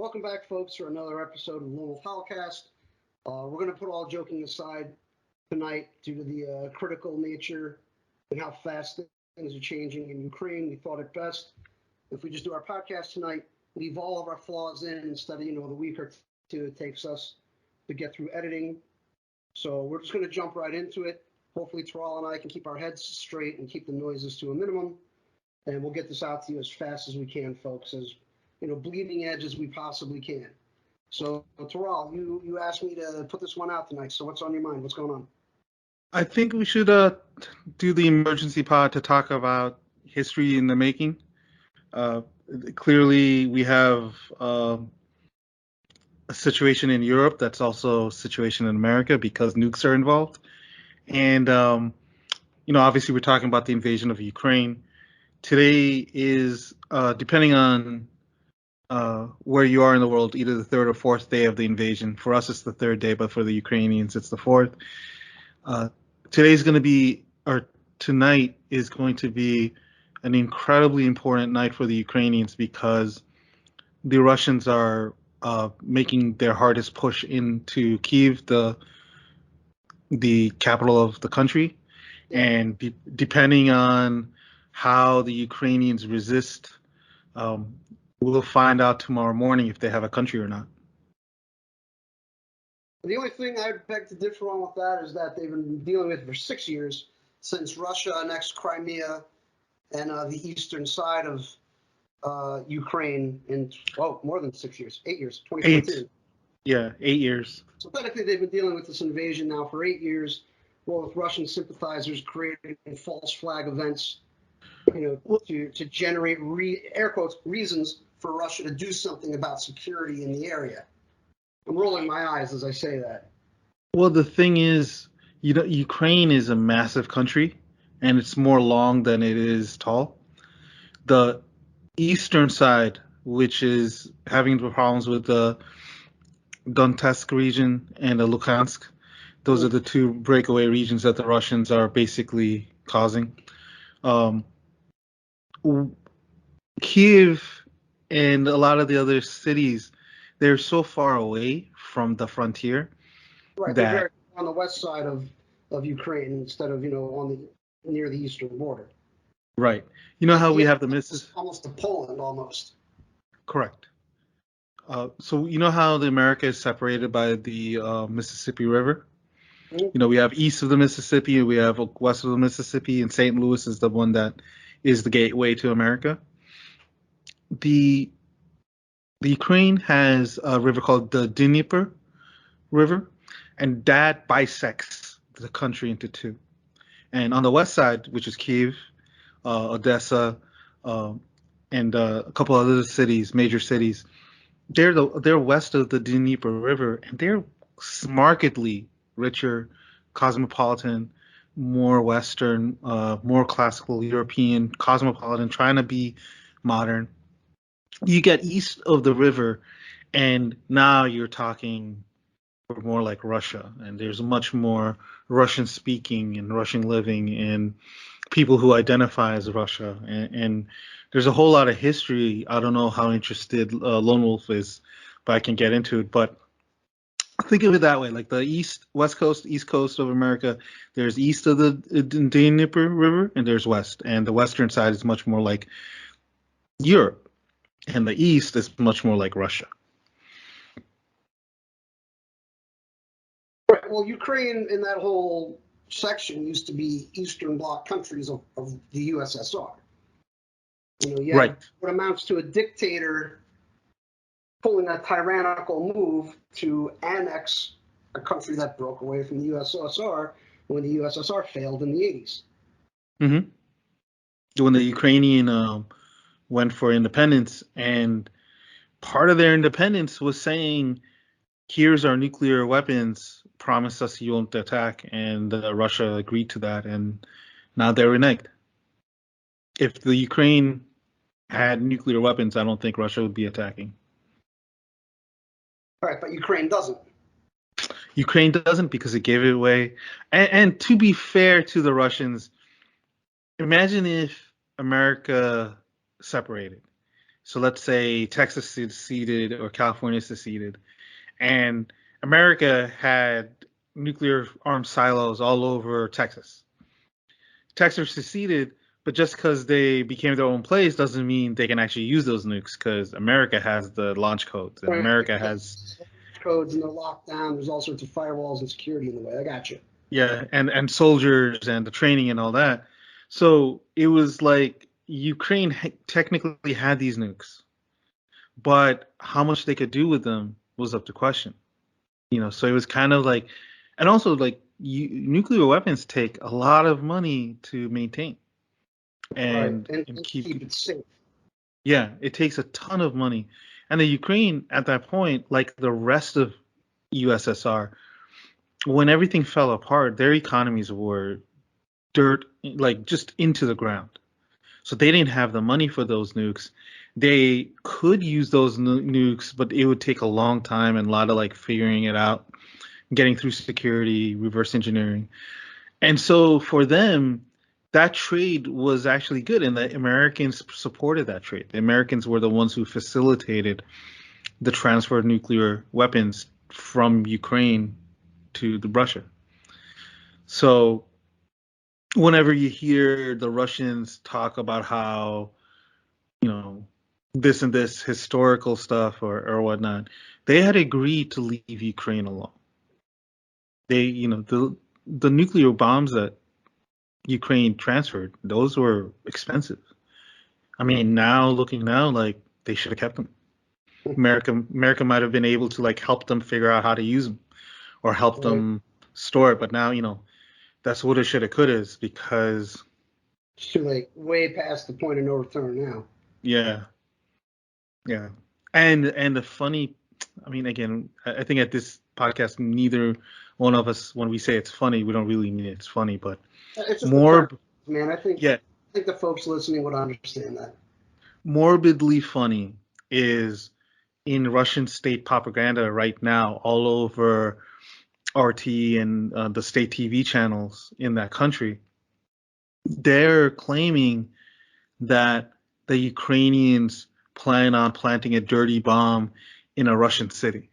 Welcome back, folks, for another episode of LoneWolf Howlcast. We're going to put all joking aside tonight due to the critical nature and how fast things are changing in Ukraine. We thought it best if we just do our podcast tonight, leave all of our flaws in instead of, the week or two it takes us to get through editing. So we're just going to jump right into it. Hopefully, Tiral and I can keep our heads straight and keep the noises to a minimum. And we'll get this out to you as fast as we can, folks, as bleeding edge as we possibly can. So, Tiral, you asked me to put this one out tonight. So what's on your mind? What's going on? I think we should do the emergency pod to talk about history in the making. Clearly, we have a situation in Europe that's also a situation in America because nukes are involved. And, obviously we're talking about the invasion of Ukraine. Today is, depending on where you are in the world, either the third or fourth day of the invasion. For us, it's the third day, but for the Ukrainians, it's the fourth. Tonight is going to be an incredibly important night for the Ukrainians because the Russians are making their hardest push into Kyiv, the capital of the country. And depending on how the Ukrainians resist, we'll find out tomorrow morning if they have a country or not. The only thing I beg to differ on with that is that they've been dealing with it for 6 years since Russia annexed Crimea and the eastern side of Ukraine in, more than 6 years, 8 years, 2022. Yeah, 8 years. So technically they've been dealing with this invasion now for 8 years, with Russian sympathizers creating false flag events, to generate, air quotes, reasons for Russia to do something about security in the area. I'm rolling my eyes as I say that. Well, the thing is, Ukraine is a massive country, and it's more long than it is tall. The eastern side, which is having the problems with the Donetsk region and the Luhansk, those are the two breakaway regions that the Russians are basically causing. Kyiv and a lot of the other cities, they're so far away from the frontier. Right, they're very on the west side of Ukraine instead of, near the eastern border. Right. You know how we have the Mississippi? Almost to Poland, almost. Correct. So you know how the America is separated by the Mississippi River? Mm-hmm. We have east of the Mississippi, we have west of the Mississippi, and St. Louis is the one that is the gateway to America. The Ukraine has a river called the Dnieper River, and that bisects the country into two. And on the west side, which is Kyiv, Odessa, and a couple other cities, major cities, they're west of the Dnieper River, and they're markedly richer, cosmopolitan, more Western, more classical European, cosmopolitan, trying to be modern. You get east of the river, and now you're talking more like Russia, and there's much more Russian speaking and Russian living and people who identify as Russia, and there's a whole lot of history. I don't know how interested Lone Wolf is, but I can get into it. But think of it that way, like the west coast, east coast of America, there's east of the Dnieper River, and there's west, and the western side is much more like Europe, and the east is much more like Russia. Right. Well, Ukraine in that whole section used to be Eastern Bloc countries of the USSR. Right. What amounts to a dictator pulling a tyrannical move to annex a country that broke away from the USSR when the USSR failed in the 80s. Mm-hmm. When the Ukrainian went for independence, and part of their independence was saying, here's our nuclear weapons, promise us you won't attack, and Russia agreed to that, and now they're reneged. If the Ukraine had nuclear weapons, I don't think Russia would be attacking. All right, but Ukraine doesn't. Ukraine doesn't because it gave it away. And to be fair to the Russians, imagine if America separated. So let's say Texas seceded or California seceded, and America had nuclear armed silos all over Texas. Texas seceded, but just because they became their own place doesn't mean they can actually use those nukes because America has the launch codes and Right. America has Codes and they're locked down. There's all sorts of firewalls and security in the way. I got you. yeah, and soldiers and the training and all that. So it was like Ukraine technically had these nukes, but how much they could do with them was up to question. So it was kind of like, and also like nuclear weapons take a lot of money to maintain Right. and And keep. keep it safe. Yeah, it takes a ton of money. And the Ukraine at that point, like the rest of USSR, when everything fell apart, their economies were dirt, like just into the ground. So they didn't have the money for those nukes. They could use those nukes, but it would take a long time and a lot of like figuring it out, getting through security, reverse engineering. And so for them, that trade was actually good, and the Americans supported that trade. The Americans were the ones who facilitated the transfer of nuclear weapons from Ukraine to Russia. So whenever you hear the Russians talk about how, this and this historical stuff or whatnot, they had agreed to leave Ukraine alone. They, the nuclear bombs that Ukraine transferred, those were expensive. I mean, looking now, like they should have kept them. America might have been able to like help them figure out how to use them or help Right. them store it. But now, that's woulda, shoulda, coulda because It's too late. Way past the point of no return now. yeah, yeah. And the funny, I mean, again, I think at this podcast, neither one of us, when we say it's funny, we don't really mean it's funny, but It's just a term, more, man. yeah, I think the folks listening would understand that. morbidly funny is in Russian state propaganda right now, all over RT and the state TV channels in that country. They're claiming that the Ukrainians plan on planting a dirty bomb in a Russian city.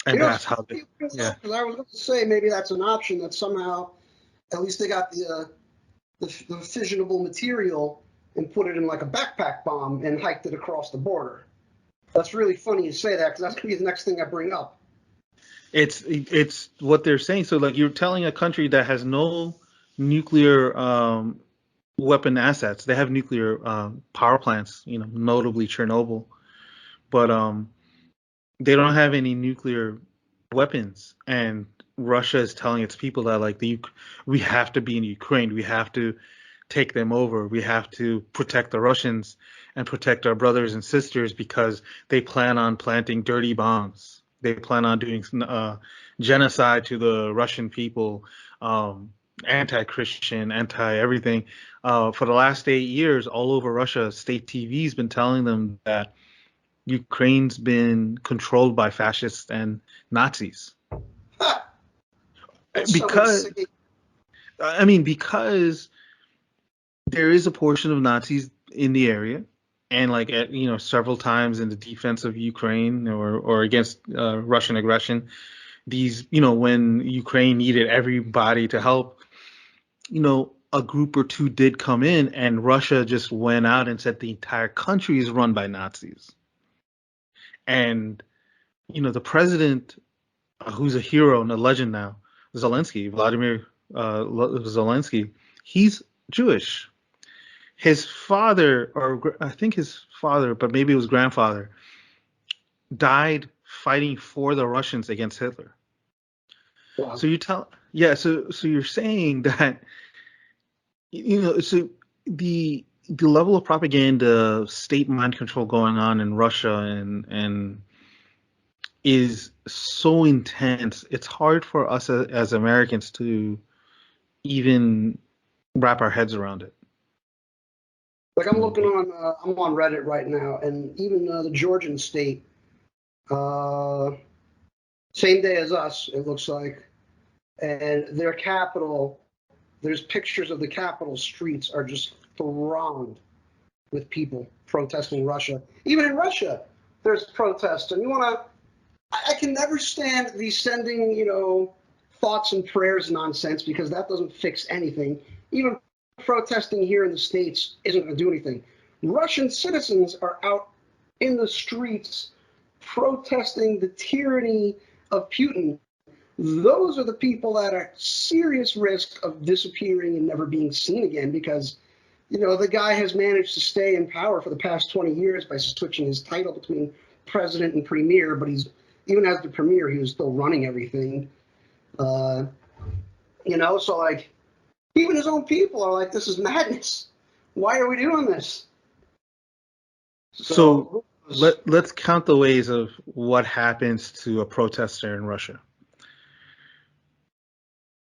And that's how they, yeah. Because I was going to say maybe that's an option that somehow, at least they got the fissionable material and put it in like a backpack bomb and hiked it across the border. That's really funny you say that because that's going to be the next thing I bring up. It's what they're saying. So like you're telling a country that has no nuclear weapon assets. They have nuclear power plants, notably Chernobyl, but they don't have any nuclear weapons. And Russia is telling its people that like we have to be in Ukraine. We have to take them over. We have to protect the Russians and protect our brothers and sisters because they plan on planting dirty bombs. They plan on doing genocide to the Russian people, anti-Christian, anti-everything. For the last 8 years, all over Russia, state TV's been telling them that Ukraine's been controlled by fascists and Nazis. That's so Because, insane. I mean, because there is a portion of Nazis in the area, and like several times in the defense of Ukraine or against Russian aggression, these when Ukraine needed everybody to help, a group or two did come in, and Russia just went out and said the entire country is run by Nazis. And the president, who's a hero and a legend now, Vladimir Zelensky, he's Jewish. His father, or I think his father, but maybe it was grandfather, died fighting for the Russians against Hitler. Wow. So so you're saying that so the level of propaganda, state mind control going on in Russia and is so intense. It's hard for us as Americans to even wrap our heads around it. Like I'm looking I'm on Reddit right now, and even the Georgian state, uh, same day as us, it looks like, and their capital. There's pictures of the capital streets are just thronged with people protesting Russia. Even in Russia, there's protests, and I can never stand the sending, thoughts and prayers nonsense, because that doesn't fix anything. Even protesting here in the States isn't going to do anything. Russian citizens are out in the streets protesting the tyranny of Putin. Those are the people that are at serious risk of disappearing and never being seen again, because the guy has managed to stay in power for the past 20 years by switching his title between president and premier, but even as the premier, he was still running everything. So like, even his own people are like, this is madness. Why are we doing this? So let's count the ways of what happens to a protester in Russia.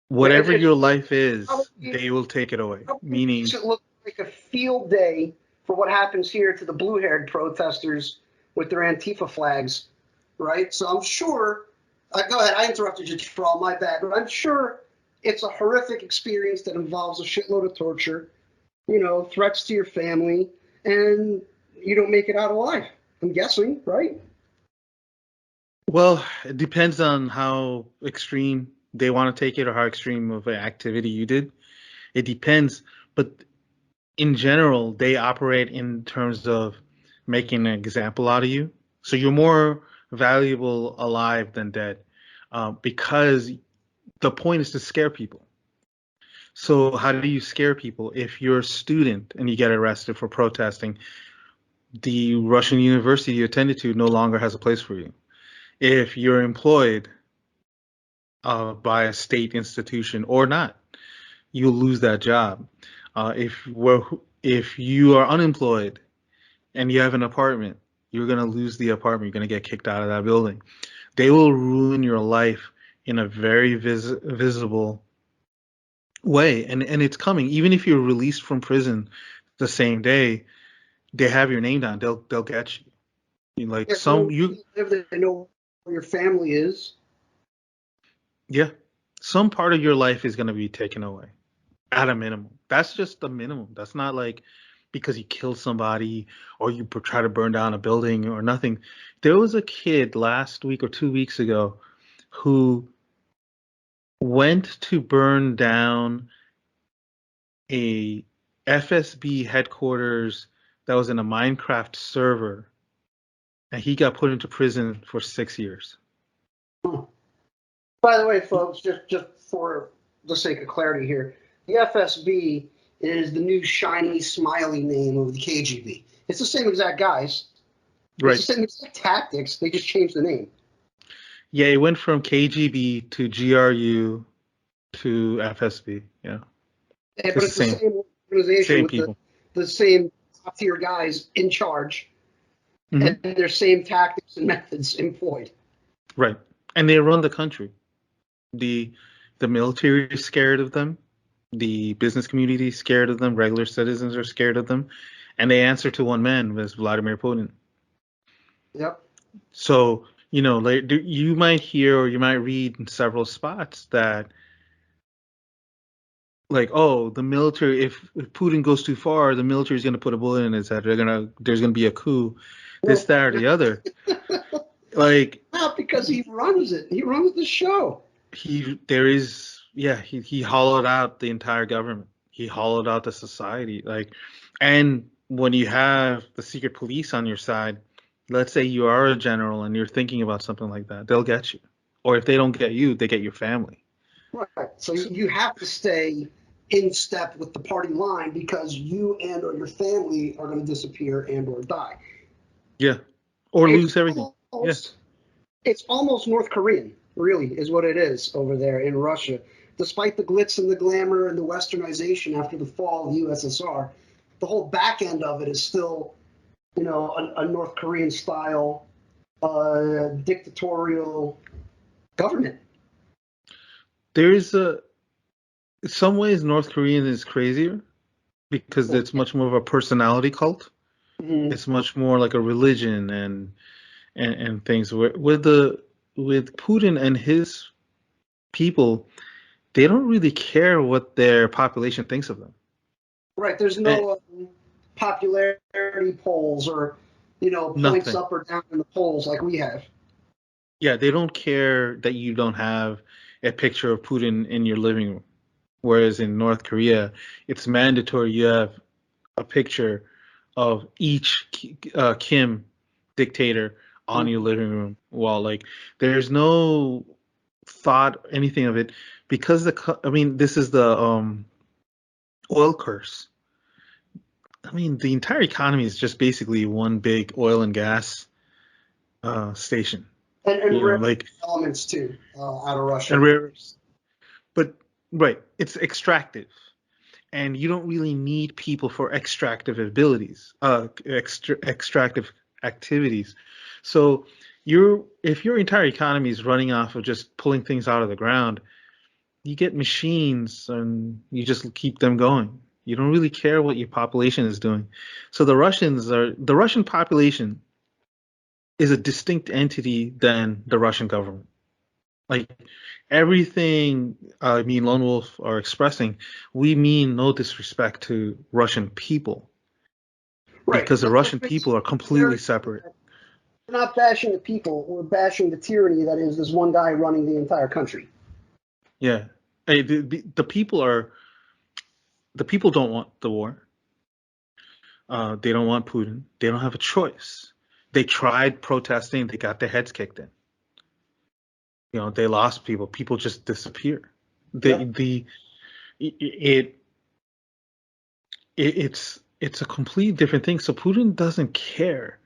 Whatever your life is, they will take it away. Meaning, it looks like a field day for what happens here to the blue-haired protesters with their Antifa flags, right? So I'm sure. Go ahead. I interrupted you, Tiral. My bad. But I'm sure it's a horrific experience that involves a shitload of torture, threats to your family, and you don't make it out alive. I'm guessing, right? Well, it depends on how extreme they want to take it or how extreme of an activity you did. It depends. But in general, they operate in terms of making an example out of you. So you're more valuable alive than dead, because the point is to scare people. So how do you scare people? If you're a student and you get arrested for protesting, the Russian university you attended to no longer has a place for you. If you're employed by a state institution or not, you'll lose that job. If you are unemployed and you have an apartment, you're going to lose the apartment. You're going to get kicked out of that building. They will ruin your life in a very visible way. And it's coming. Even if you're released from prison the same day, they have your name down. They'll get you. Like they know where your family is. Yeah. Some part of your life is going to be taken away at a minimum. That's just the minimum. That's not like because you killed somebody or you try to burn down a building or nothing. There was a kid last week or 2 weeks ago who went to burn down a FSB headquarters that was in a Minecraft server, and he got put into prison for 6 years. By the way, folks, just for the sake of clarity here, the FSB is the new shiny, smiley name of the KGB. It's the same exact guys. Right. It's the same exact tactics. They just changed the name. Yeah, it went from KGB to GRU to FSB. Yeah. Yeah, but it's the same organization same with people. The same top tier guys in charge, Mm-hmm. and their same tactics and methods employed. Right. And they run the country. The military is scared of them. The business community is scared of them. Regular citizens are scared of them. And they answer to one man, as Vladimir Putin. Yep. So, you might hear or you might read in several spots that, like, oh, the military, if Putin goes too far, the military is going to put a bullet in his head. There's going to be a coup, this, that, or the other. Like, not because he runs it. He runs the show. He hollowed out the entire government. He hollowed out the society. And when you have the secret police on your side, let's say you are a general and you're thinking about something like that, they'll get you. Or if they don't get you, they get your family. Right. So you have to stay in step with the party line, because you and or your family are going to disappear and or die. Yeah. Or lose everything. It's almost North Korean, really, is what it is over there in Russia. Despite the glitz and the glamour and the westernization after the fall of the USSR, the whole back end of it is still, a North Korean style dictatorial government. In some ways, North Korean is crazier because it's much more of a personality cult. Mm-hmm. It's much more like a religion and things. With Putin and his people, they don't really care what their population thinks of them. Right. There's no popularity polls or, points Nothing. up or down in the polls like we have. Yeah, they don't care that you don't have a picture of Putin in your living room. Whereas in North Korea, it's mandatory you have a picture of each Kim dictator on your living room wall. Like, there's no thought, anything of it, because this is the oil curse. I mean, the entire economy is just basically one big oil and gas station. And rare Like, elements too, out of Russia. and rare, but right, it's extractive, and you don't really need people for extractive abilities, extractive activities. So if your entire economy is running off of just pulling things out of the ground, you get machines and you just keep them going. You don't really care what your population is doing. So the Russian population is a distinct entity than the Russian government. Like, everything me and Lone Wolf are expressing, we mean no disrespect to Russian people, Right. because the Russian people are completely separate. We're not bashing the people. We're bashing the tyranny that is this one guy running the entire country. Yeah. Hey, the people don't want the war. They don't want Putin. They don't have a choice. They tried protesting. They got their heads kicked in. They lost people. People just disappear. It's a completely different thing. So Putin doesn't care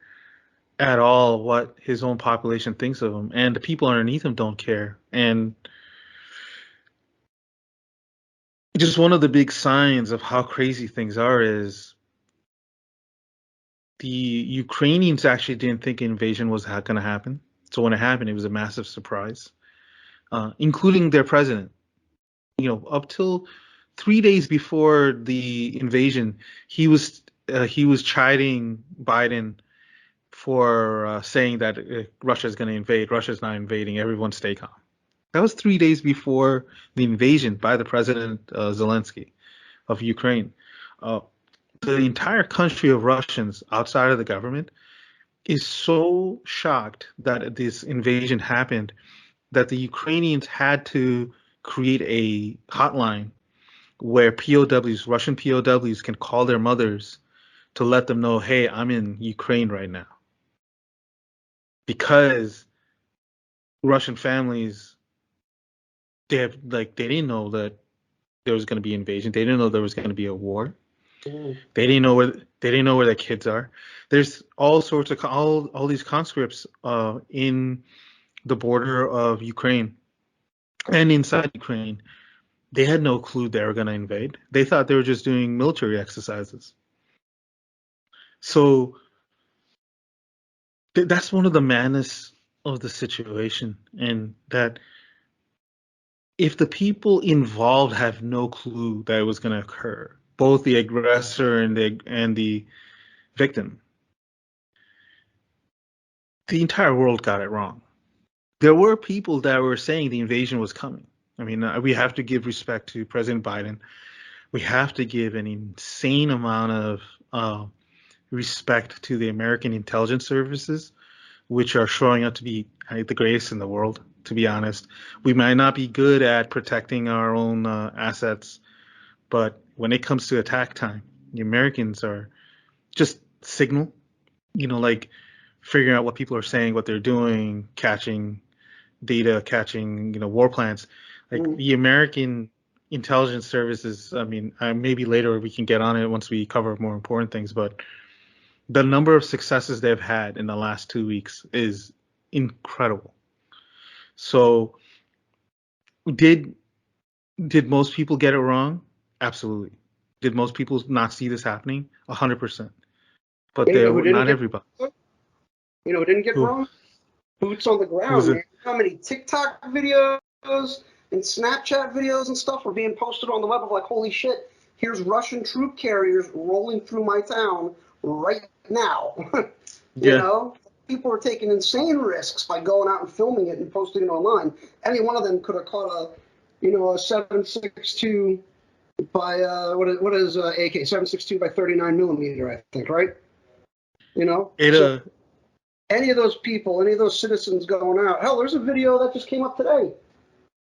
at all what his own population thinks of him, and the people underneath him don't care. And just one of the big signs of how crazy things are is the Ukrainians actually didn't think invasion was going to happen. So when it happened, it was a massive surprise, including their president. Up till 3 days before the invasion, he was chiding Biden for saying that Russia is going to invade. Russia's not invading. Everyone stay calm. That was 3 days before the invasion by the president Zelensky of Ukraine. Uh, the entire country of Russians outside of the government is so shocked that this invasion happened that the Ukrainians had to create a hotline where POWs, Russian POWs, can call their mothers to let them know, hey, I'm in Ukraine right now. Because Russian families, they didn't know that there was going to be invasion. They didn't know there was going to be a war. They didn't know where their kids are. There's all sorts of all these conscripts in the border of Ukraine and inside Ukraine. They had no clue they were going to invade. They thought they were just doing military exercises. So that's one of the madness of the situation, and that if the people involved have no clue that it was going to occur, both the aggressor and the victim, the entire world got it wrong. There were people that were saying the invasion was coming. I mean, we have to give respect to President Biden. We have to give an insane amount of respect to the American intelligence services, which are showing up to be the greatest in the world, to be honest. We might not be good at protecting our own assets, but when it comes to attack time, the Americans are just signal, like figuring out what people are saying, what they're doing, catching data, catching, war plans. Like, the American intelligence services, I mean, maybe later we can get on it once we cover more important things, but the number of successes they've had in the last 2 weeks is incredible. So did most people get it wrong? Absolutely. Did most people not see this happening? 100%. But not everybody. Who didn't get wrong? Boots on the ground, man. How many TikTok videos and Snapchat videos and stuff were being posted on the web of like, holy shit, here's Russian troop carriers rolling through my town right now. People were taking insane risks by going out and filming it and posting it online. Any one of them could have caught a 7.62, by what is AK 7.62 by 39 millimeter, I think, right? It So any of those people, any of those citizens going out. Hell, there's a video that just came up today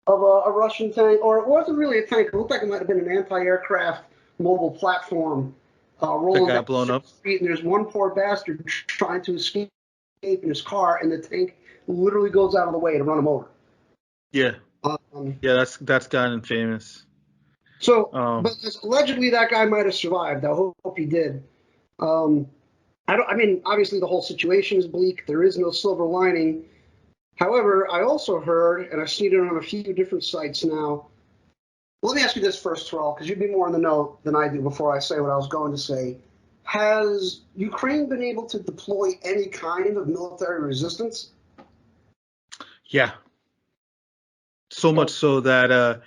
of a Russian tank, or it wasn't really a tank. It looked like it might have been an anti-aircraft mobile platform that rolling down got the blown up. street, and there's one poor bastard trying to escape in his car, and the tank literally goes out of the way to run him over. Yeah, Um, yeah, that's gotten famous. but allegedly that guy might have survived. I hope he did. Um, I mean, obviously the whole situation is bleak. There is no silver lining. However, I also heard, and I've seen it on a few different sites now. Let me ask you this first, Terrell, because you'd be more in the know than I do before I say what I was going to say. Has Ukraine been able to deploy any kind of military resistance? Yeah, so much Oh, so that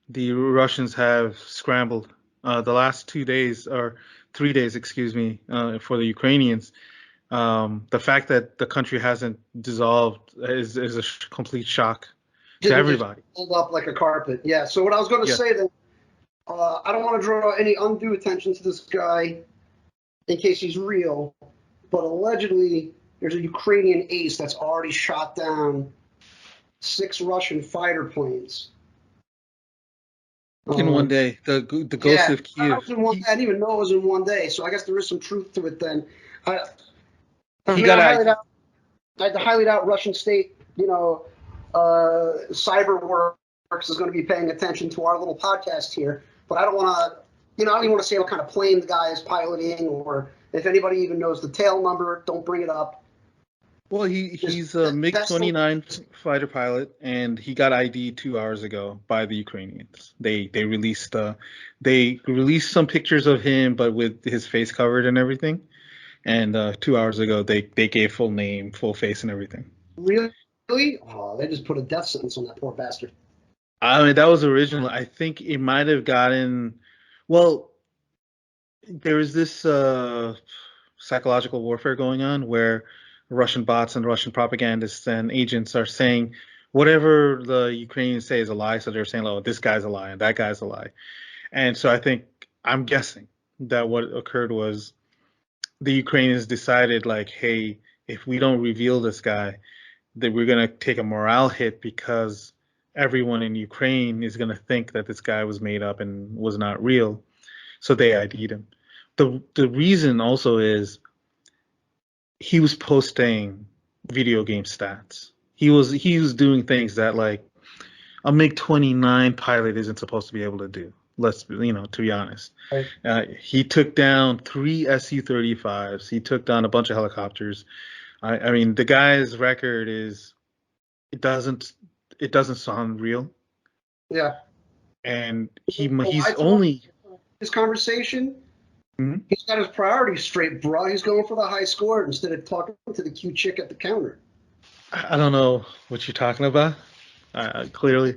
the Russians have scrambled the last 2 days or 3 days, excuse me, for the Ukrainians. The fact that the country hasn't dissolved is a complete shock to didn't just everybody. fold up like a carpet. Yeah. So what I was going to Yeah. say then, I don't want to draw any undue attention to this guy in case he's real, but allegedly there's a Ukrainian ace that's already shot down 6 Russian fighter planes. In one Um, day, the ghost yeah, of Kiev. I didn't even know it was in one day, so I guess there is some truth to it then. I, I He mean, got ID. I highly doubt Russian state, cyber works is going to be paying attention to our little podcast here, but I don't want to, I don't even want to say what kind of plane the guy is piloting, or if anybody even knows the tail number, don't bring it up. Well, Just he's a that's the MiG-29 fighter pilot, and he got ID 2 hours ago by the Ukrainians. They released some pictures of him, but with his face covered and everything. And 2 hours ago, they gave full name, full face, and everything. really. Oh, they just put a death sentence on that poor bastard. I mean, that was original. I think it might have gotten. Well, there is this psychological warfare going on where Russian bots and Russian propagandists and agents are saying whatever the Ukrainians say is a lie. So they're saying, "Oh, this guy's a lie and that guy's a lie." And so I'm guessing that what occurred was the Ukrainians decided, like, "Hey, if we don't reveal this guy, that we're gonna take a morale hit because everyone in Ukraine is gonna think that this guy was made up and was not real." So they ID'd him. The reason also is he was posting video game stats. He was doing things that like a MiG-29 pilot isn't supposed to be able to do. To be honest. Right. He took down 3 Su-35s. He took down a bunch of helicopters. I mean, the guy's record is it doesn't it doesn't sound real, Yeah. and Well, he's I told only. this conversation. Mhm. He's got his priorities straight, bro. He's going for the high score instead of talking to the cute chick at the counter. I don't know what you're talking about. Clearly,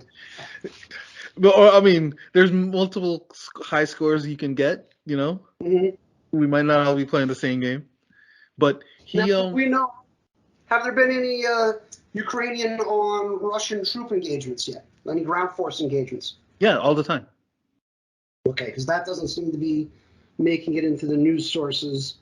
but or, I mean, there's multiple high scores you can get. Mm-hmm. We might not all be playing the same game, but Now, he we know. Have there been any Ukrainian on Russian troop engagements yet? Any ground force engagements? yeah, all the time. Okay, because that doesn't seem to be making it into the news sources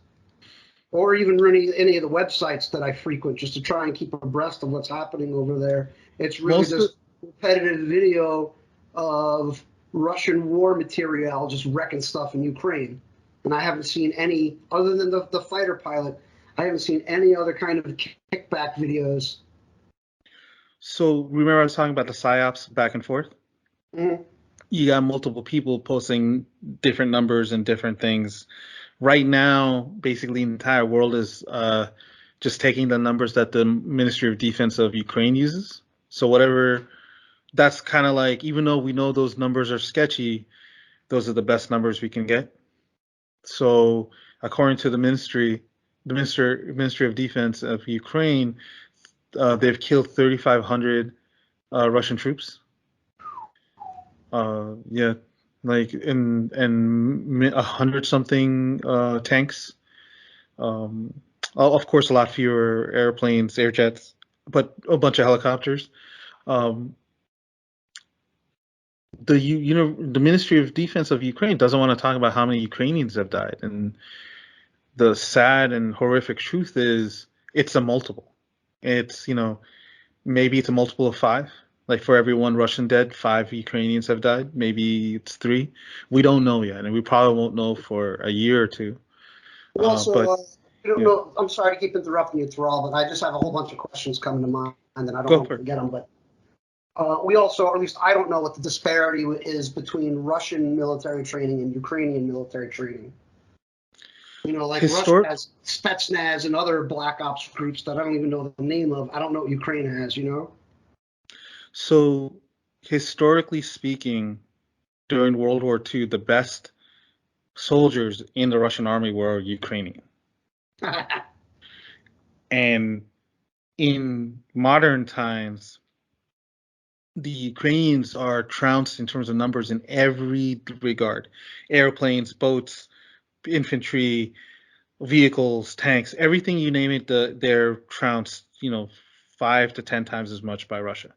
or even any of the websites that I frequent just to try and keep abreast of what's happening over there. It's really Most of, just repetitive video of Russian war material just wrecking stuff in Ukraine. And I haven't seen any, other than the fighter pilot, I haven't seen any other kind of kickback videos. so remember I was talking about the psyops back and forth. Mm-hmm. You got multiple people posting different numbers and different things. Right now, basically, the entire world is just taking the numbers that the Ministry of Defense of Ukraine uses. So whatever, that's kind of like, even though we know those numbers are sketchy, those are the best numbers we can get. So according to the Ministry of Defense of Ukraine, they've killed 3,500 Russian troops. Yeah, like and 100 something tanks. Um, of course, a lot fewer airplanes, air jets, but a bunch of helicopters. Um, the Ministry of Defense of Ukraine doesn't want to talk about how many Ukrainians have died, and the sad and horrific truth is it's a multiple. It's maybe it's a multiple of five. Like for every one Russian dead, five Ukrainians have died. Maybe it's three. We don't know yet, and we probably won't know for a year or two. We also, But I don't yeah, know. I'm sorry to keep interrupting you, Thrall, but I just have a whole bunch of questions coming to mind, and I don't go want to for it. forget them. But we also, or at least I don't know what the disparity is between Russian military training and Ukrainian military training. Like Russia Historic. has Spetsnaz and other black ops groups that I don't even know the name of. I don't know what Ukraine has. So historically speaking, during World War II, the best soldiers in the Russian army were Ukrainian. And in modern times, the Ukrainians are trounced in terms of numbers in every regard: airplanes, boats, infantry, vehicles, tanks, everything you name it. They're trounced, 5 to 10 times as much by Russia.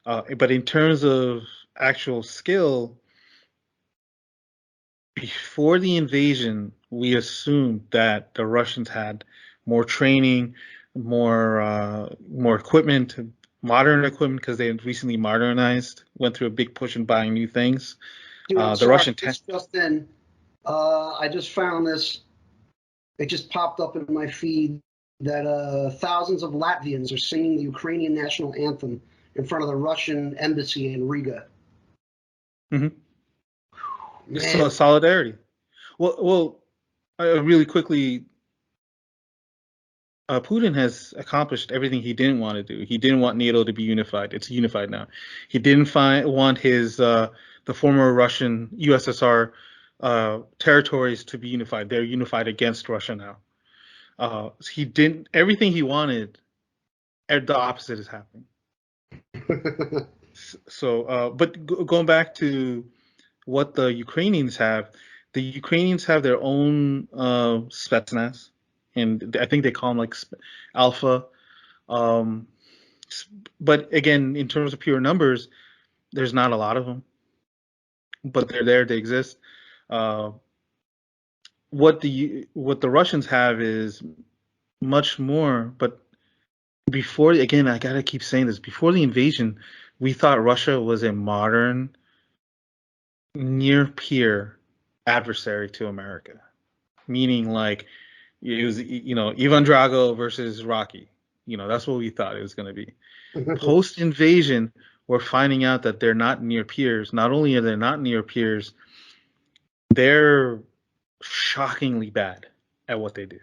But in terms of actual skill, before the invasion, we assumed that the Russians had more training, more equipment, modern equipment because they had recently modernized, went through a big push in buying new things. Dude, I'm The sorry. Russian This just in. I just found this. It just popped up in my feed that thousands of Latvians are singing the Ukrainian national anthem in front of the Russian embassy in Riga. Mhm. So Man, solidarity. Well, really quickly, Putin has accomplished everything he didn't want to do. He didn't want NATO to be unified. It's unified now. He didn't want his the former Russian USSR territories to be unified. They're unified against Russia now. He didn't everything he wanted. The opposite is happening. So, but going back to what the Ukrainians have their own Spetsnaz, and I think they call them like Alpha. Um, but again, in terms of pure numbers, there's not a lot of them, but they're there. They exist. Uh, what the Russians have is much more. But before, again, I gotta keep saying this. Before the invasion, we thought Russia was a modern, near peer adversary to America, meaning like it was, Ivan Drago versus Rocky. That's what we thought it was going to be. Post invasion, we're finding out that they're not near peers. Not only are they not near peers, they're shockingly bad at what they do.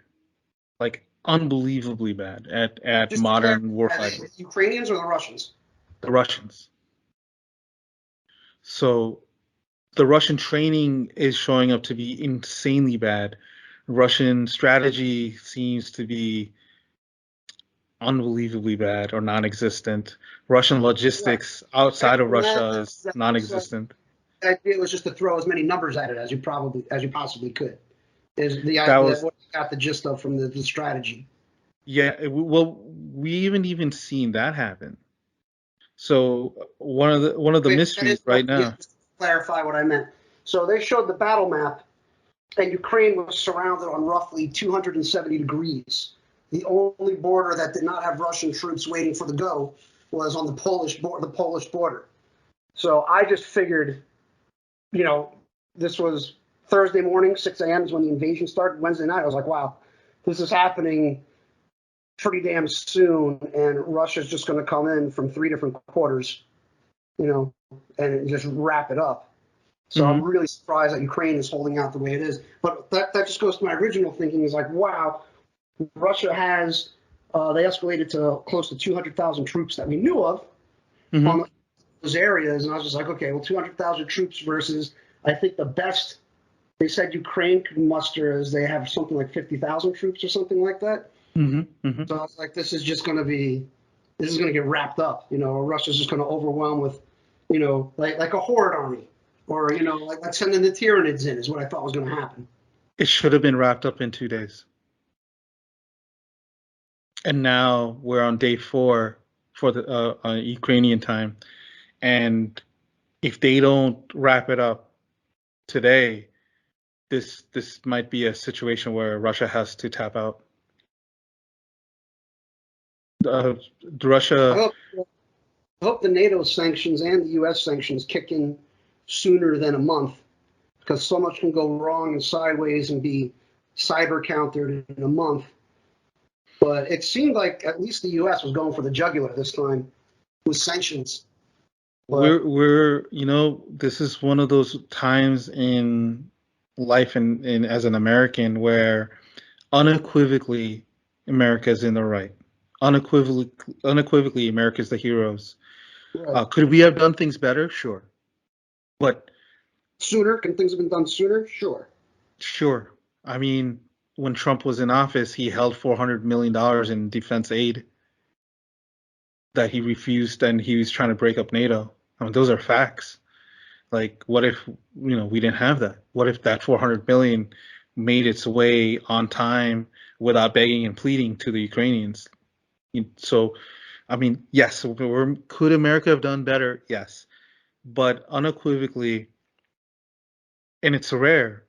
Like unbelievably bad at just to clarify, modern are they warfighting. the Ukrainians or the Russians? The Russians. So the Russian training is showing up to be insanely bad. Russian strategy seems to be unbelievably bad or non-existent. Russian Right. logistics outside of And Russia is that's non-existent. the idea was just to throw as many numbers at it as you possibly could. Is the That idea was what you got the gist of from the strategy. yeah. Well, we even seen that happen. So one of the Wait, that mysteries is right yeah, now. just to clarify what I meant. So they showed the battle map, and Ukraine was surrounded on roughly 270 degrees. The only border that did not have Russian troops waiting for the go was on the Polish border. So I just figured, you know, this was Thursday morning, 6 a.m. is when the invasion started. Wednesday night, I was like, wow, this is happening pretty damn soon, and Russia's just going to come in from three different quarters, you know, and just wrap it up. So I'm Hmm. really surprised that Ukraine is holding out the way it is. But that just goes to my original thinking is like, wow, Russia has, they escalated to close to 200,000 troops that we knew of Hmm. on those areas. And I was just like, okay, well, 200,000 troops versus, I think the best they said Ukraine could muster is they have something like 50,000 troops or something like that. Hmm. Hmm. So I was like, this is going to get wrapped up. Russia's just going to overwhelm with, like a horde army, or like sending the Tyranids in is what I thought was going to happen. It should have been wrapped up in 2 days, and now we're on day 4 for the Ukrainian time, and if they don't wrap it up today, this might be a situation where Russia has to tap out. I Russia, hope the NATO sanctions and the U.S. sanctions kick in sooner than a month, because so much can go wrong and sideways and be cyber countered in a month. But it seemed like at least the U.S. was going for the jugular this time with sanctions. But we're this is one of those times in life and as an American where unequivocally America is in the right. Unequivocally America's the heroes. right. Could we have done things better? Sure. But Sooner? Can things have been done sooner? Sure. sure. I mean, when Trump was in office, he held $400 million in defense aid that he refused, and he was trying to break up NATO. I mean, those are facts. Like, what if, we didn't have that? What if that 400 million made its way on time without begging and pleading to the Ukrainians? So, I mean, yes, could America have done better? Yes. But unequivocally, and it's rare,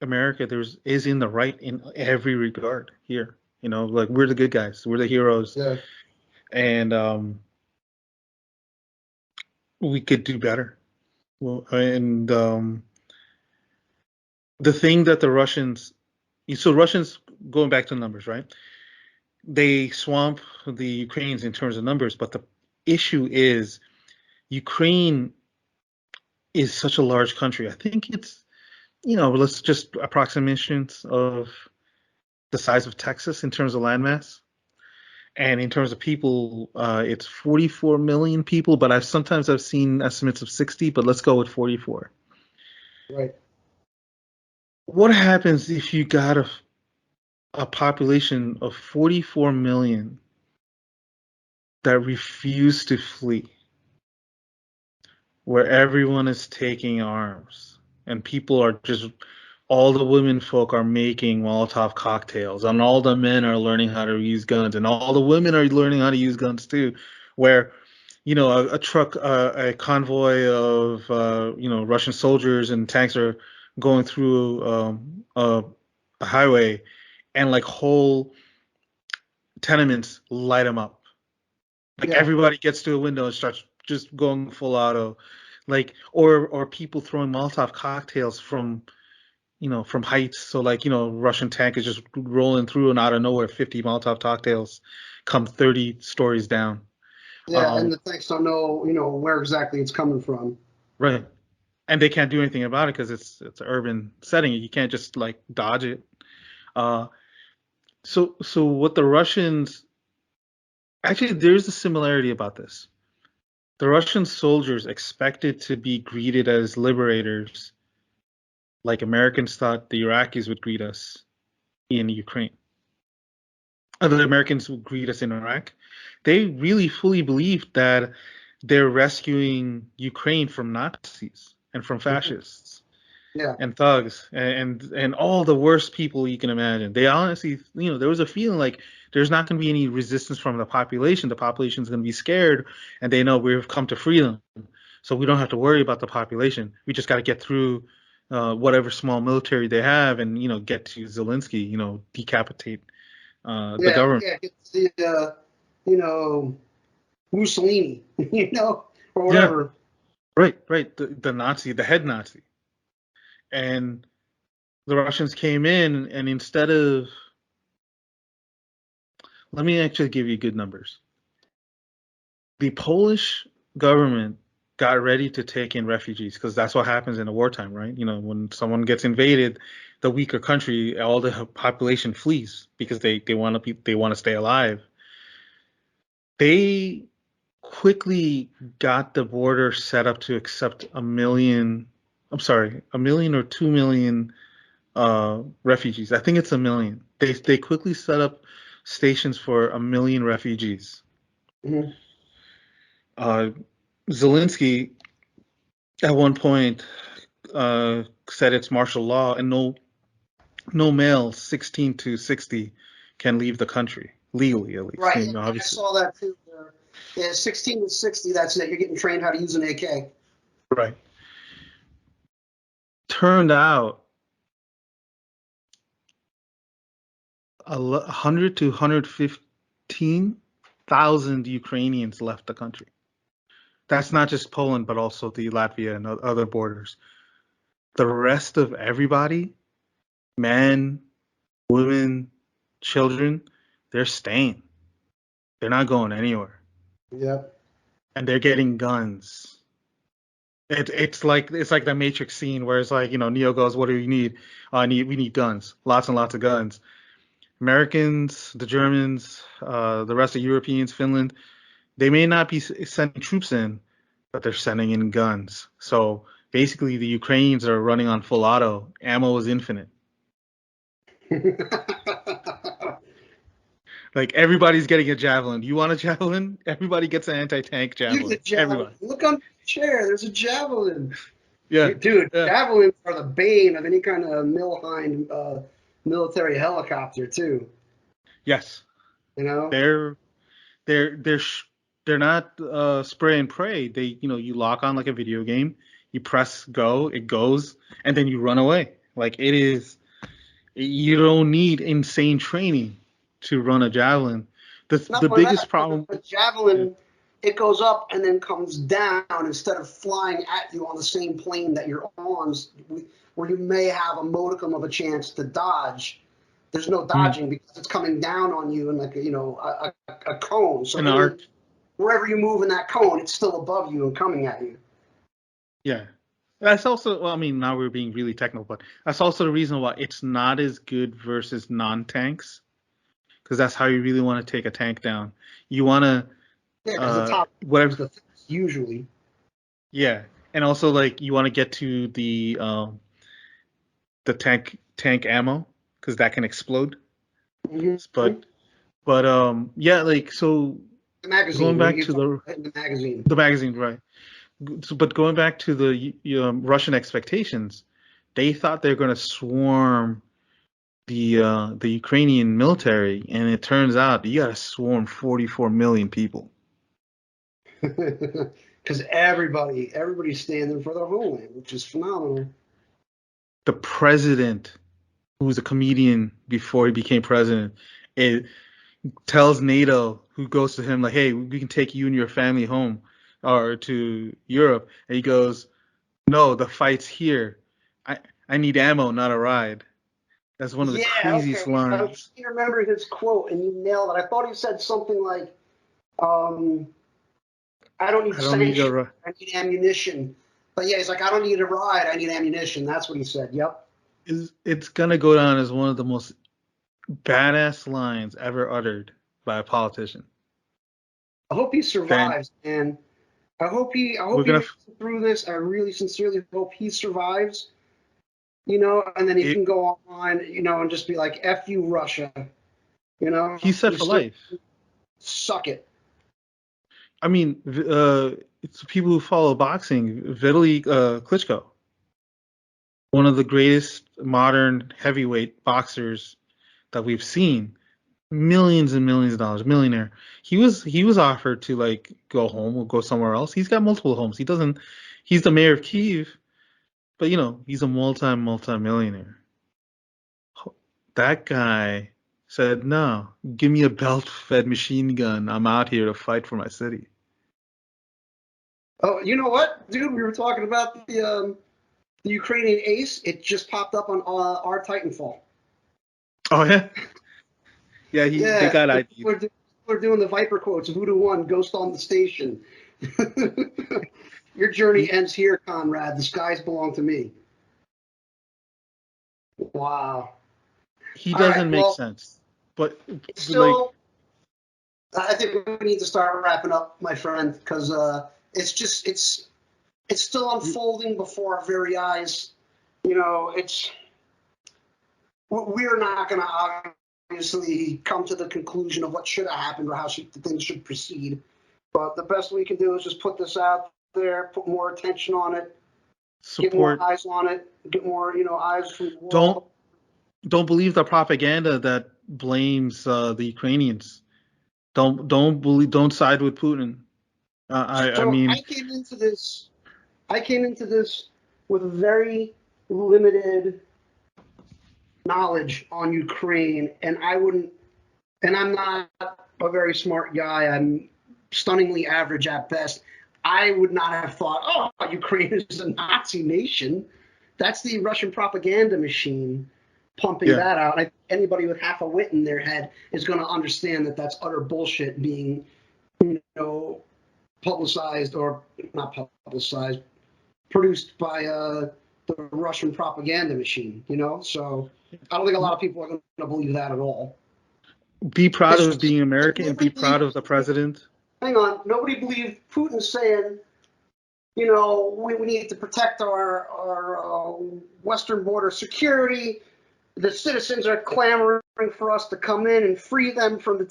America is in the right in every regard here. Like, we're the good guys, we're the heroes, Yeah. and we could do better. Well, and the thing that the Russians, going back to the numbers, right? They swamp the Ukrainians in terms of numbers, but the issue is Ukraine is such a large country. I think it's, let's just approximations of the size of Texas in terms of landmass. And in terms of people, it's 44 million people, but sometimes I've seen estimates of 60, but let's go with 44. Right. What happens if you got a population of 44 million that refuse to flee, where everyone is taking arms and people are just, all the women folk are making Molotov cocktails and all the men are learning how to use guns and all the women are learning how to use guns too, where a truck, a convoy of Russian soldiers and tanks are going through a highway, and like whole tenements light them up. Like, Yeah. everybody gets to a window and starts just going full auto, like, or people throwing Molotov cocktails from from heights. So, like, Russian tank is just rolling through and out of nowhere, 50 Molotov cocktails come 30 stories down. Yeah, and the tanks don't know, where exactly it's coming from. Right. And they can't do anything about it because it's an urban setting. You can't just like dodge it. Uh, so what the Russians, actually, there's a similarity about this. The Russian soldiers expected to be greeted as liberators, like Americans thought the Iraqis would greet us in Ukraine. The Americans would greet us in Iraq. They really fully believed that they're rescuing Ukraine from Nazis and from fascists. Yeah. And thugs and all the worst people you can imagine. They honestly, there was a feeling like there's not going to be any resistance from the population. The population is going to be scared, and they know we've come to freedom, so we don't have to worry about the population. We just got to get through whatever small military they have, and get to Zelensky, decapitate the government. Yeah, it's the Mussolini, or Yeah, whatever. right. The Nazi, the head Nazi, and the Russians came in, and instead of, let me actually give you good numbers. The Polish government got ready to take in refugees because that's what happens in a wartime, right? When someone gets invaded, the weaker country, all the population flees because they want to stay alive. They quickly got the border set up to accept a million or 2 million refugees. I think it's a million. They quickly set up stations for a million refugees. Mm-hmm. Zelensky at one point said it's martial law and no male 16 to 60 can leave the country legally, at least. Right. I Obviously. saw that too. Yeah, 16 to 60. That's it. You're getting trained how to use an AK. Right. Turned out 100 to 115,000 Ukrainians left the country. That's not just Poland, but also the Latvia and other borders. The rest of everybody, men, women, children, they're staying. They're not going anywhere. Yep. And they're getting guns. It's like the Matrix scene where it's like, Neo goes, "What do you need? We need guns, lots and lots of guns." Americans, the Germans, the rest of Europeans, Finland, they may not be sending troops in, but they're sending in guns. So basically, the Ukrainians are running on full auto. Ammo is infinite. Like everybody's getting a javelin. You want a javelin? Everybody gets an anti-tank javelin. Everybody. Look under the chair. There's a javelin. Yeah. Dude, Yeah. javelins are the bane of any kind of military helicopter too. Yes. They're not spray and pray. You lock on like a video game. You press go, it goes, and then you run away. Like it is. You don't need insane training to run a javelin. The biggest problem. The javelin, it goes up and then comes down instead of flying at you on the same plane that you're on, where you may have a modicum of a chance to dodge. There's no dodging because it's coming down on you in like a cone. So wherever you move in that cone, it's still above you and coming at you. Yeah. That's also, well, I mean, now we're being really technical, but that's also the reason why it's not as good versus non-tanks, because that's how you really want to take a tank down. You want to, the top whatever, usually. Yeah, and also like you want to get to the tank ammo because that can explode. Mm-hmm. But yeah, like so. The magazine. Going back to the magazine. The magazine, right? So, but going back to the Russian expectations, they thought they were going to swarm the Ukrainian military, and it turns out you got to swarm 44 million people. Because everybody's standing for their homeland, which is phenomenal. The president, who was a comedian before he became president, it tells NATO, who goes to him like, "Hey, we can take you and your family home or to Europe," and he goes, "No, the fight's here. I need ammo, not a ride." That's one of the craziest lines. I remember his quote, and you nailed it. I thought he said something like, I don't need sanctions, I need ammunition. But yeah, he's like, I don't need a ride, I need ammunition. That's what he said. Yep. It's going to go down as one of the most badass lines ever uttered by a politician. I hope he survives, man. I hope he makes it through this. I really sincerely hope he survives. And then he can go online, and just be like, F you, Russia. He's set for life. Suck it. I mean, it's people who follow boxing. Vitaly Klitschko, one of the greatest modern heavyweight boxers that we've seen, millions and millions of dollars, millionaire. He was offered to like go home or go somewhere else. He's got multiple homes. He's the mayor of Kyiv, but he's a multi-millionaire. That guy said, "No, give me a belt-fed machine gun. I'm out here to fight for my city." Oh, you know what, dude? We were talking about the Ukrainian ace. It just popped up on our Titanfall. Oh yeah, they got ID'd. We're doing the Viper quotes. Voodoo 1, Ghost on the Station. Your journey ends here, Conrad. The skies belong to me. Wow. He doesn't make sense, but still, I think we need to start wrapping up, my friend, because it's still unfolding before our very eyes. We're not going to obviously come to the conclusion of what should have happened or how things should proceed. But the best we can do is just put this out there, put more attention on it, get more eyes on it, get more eyes from the world. Don't believe the propaganda that blames the Ukrainians. Don't side with Putin. I mean, I came into this I came into this with very limited knowledge on Ukraine, and I'm not a very smart guy. I'm stunningly average at best. I would not have thought, oh, Ukraine is a Nazi nation. That's the Russian propaganda machine pumping that out. Anybody with half a wit in their head is going to understand that that's utter bullshit being, publicized or not publicized, produced by the Russian propaganda machine, So I don't think a lot of people are going to believe that at all. Be proud of being American and be proud of the president. Hang on. Nobody believed Putin saying, we need to protect our western border security. The citizens are clamoring for us to come in and free them from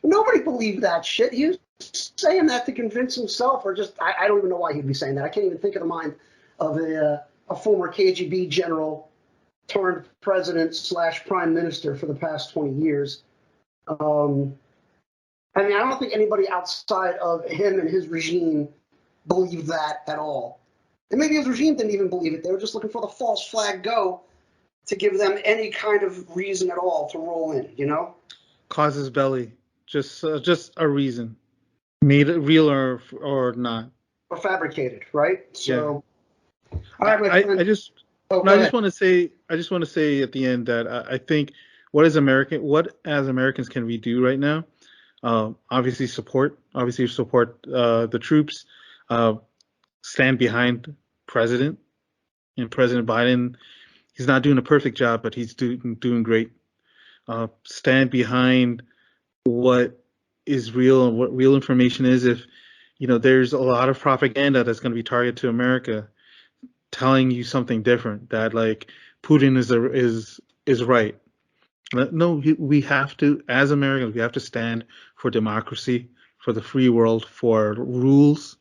nobody believed that shit. He was saying that to convince himself, or just, I don't even know why he'd be saying that. I can't even think of the mind of a former KGB general turned president / prime minister for the past 20 years. I don't think anybody outside of him and his regime believed that at all. And maybe his regime didn't even believe it. They were just looking for the false flag go to give them any kind of reason at all to roll in, Causes belly. Just a reason. Made it real or not. Or fabricated, right? So, yeah. All right, I just want to say at the end that I think what as Americans can we do right now? Obviously support the troops, stand behind President Biden. He's not doing a perfect job, but he's doing great. Stand behind what is real and what real information is. If there's a lot of propaganda that's going to be targeted to America, telling you something different, that like Putin is right. No, we have to, as Americans, we have to stand for democracy, for the free world, for rules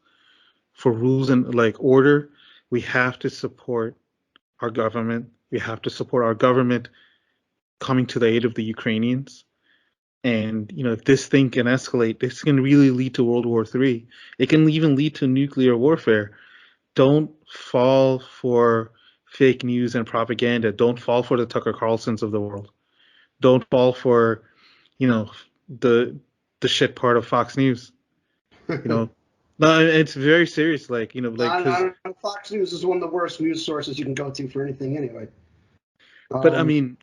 and like order. We have to support our government. We have to support our government coming to the aid of the Ukrainians. And if this thing can escalate, this can really lead to World War III. It can even lead to nuclear warfare. Don't fall for fake news and propaganda. Don't fall for the Tucker Carlsons of the world. Don't fall for, the shit part of Fox News. No, it's very serious. Fox News is one of the worst news sources you can go to for anything anyway. But I mean,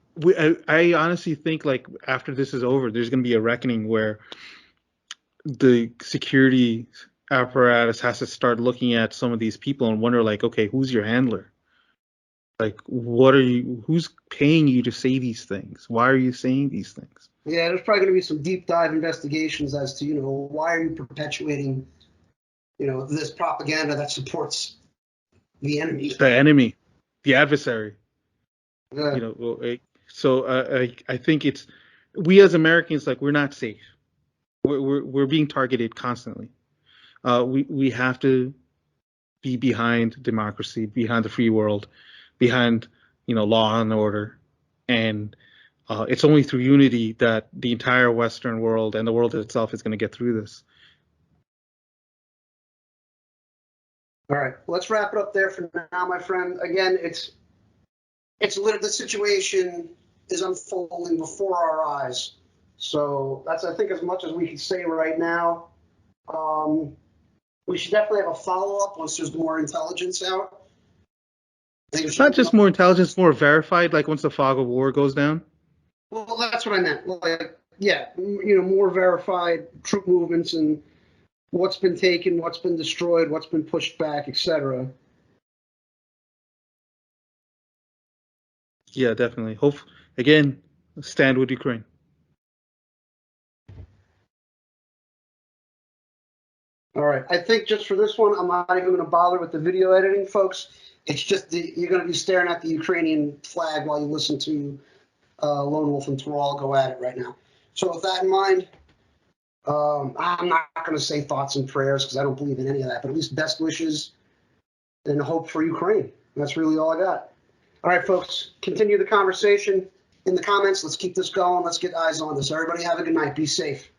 I honestly think like after this is over, there's going to be a reckoning where the security apparatus has to start looking at some of these people and wonder like, okay, who's your handler? Like, who's paying you to say these things? Why are you saying these things? Yeah, there's probably going to be some deep dive investigations as to, why are you perpetuating, this propaganda that supports the enemy. The enemy, the adversary. Yeah. So I think it's, we as Americans, like, we're not safe. We're being targeted constantly. We have to be behind democracy, behind the free world, behind law and order, and it's only through unity that the entire Western world and the world itself is going to get through this. All right, let's wrap it up there for now, my friend. Again, the situation is unfolding before our eyes. So that's, I think, as much as we can say right now. We should definitely have a follow-up once there's more intelligence out. It's not just more intelligence, more verified, like once the fog of war goes down. Well, that's what I meant. Like, yeah, more verified troop movements and what's been taken, what's been destroyed, what's been pushed back, etc. Yeah, definitely. Again, stand with Ukraine. All right. I think just for this one, I'm not even going to bother with the video editing, folks. It's just you're going to be staring at the Ukrainian flag while you listen to LoneWolf and Tiral go at it right now. So with that in mind, I'm not going to say thoughts and prayers because I don't believe in any of that, but at least best wishes and hope for Ukraine. That's really all I got. All right, folks, continue the conversation in the comments. Let's keep this going. Let's get eyes on this. Everybody have a good night. Be safe.